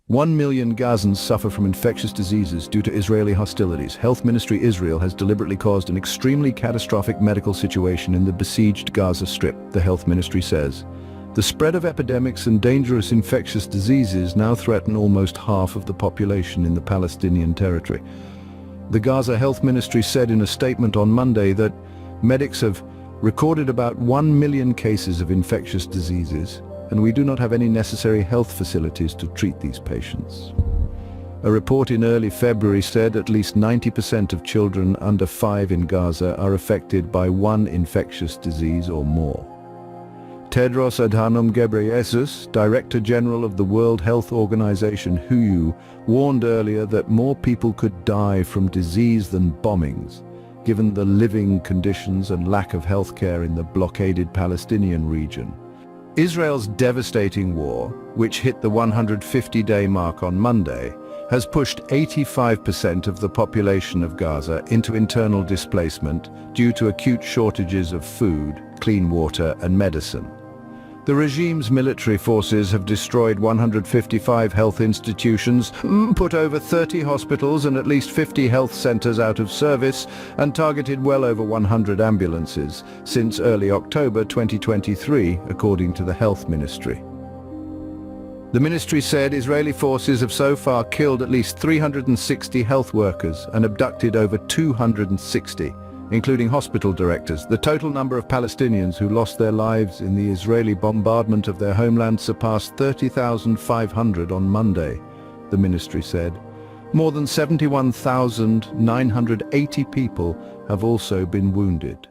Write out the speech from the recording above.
1 million Gazans suffer from infectious diseases due to Israeli hostilities. Health Ministry Israel has deliberately caused an extremely catastrophic medical situation in the besieged Gaza Strip, the health ministry says. The spread of epidemics and dangerous infectious diseases now threaten almost half of the population in the Palestinian territory. The Gaza Health Ministry said in a statement on Monday that medics have recorded about 1 million cases of infectious diseases, and we do not have any necessary health facilities to treat these patients. A report in early February said at least 90% of children under 5 in Gaza are affected by one infectious disease or more. Tedros Adhanom Ghebreyesus, Director General of the World Health Organization WHO, warned earlier that more people could die from disease than bombings, given the living conditions and lack of healthcare in the blockaded Palestinian region. Israel's devastating war, which hit the 150-day mark on Monday, has pushed 85% of the population of Gaza into internal displacement due to acute shortages of food, clean water and medicine. The regime's military forces have destroyed 155 health institutions, put over 30 hospitals and at least 50 health centers out of service, and targeted well over 100 ambulances since early October 2023, according to the health ministry. The ministry said Israeli forces have so far killed at least 360 health workers and abducted over 260, including hospital directors. The total number of Palestinians who lost their lives in the Israeli bombardment of their homeland surpassed 30,500 on Monday, the ministry said. More than 71,980 people have also been wounded.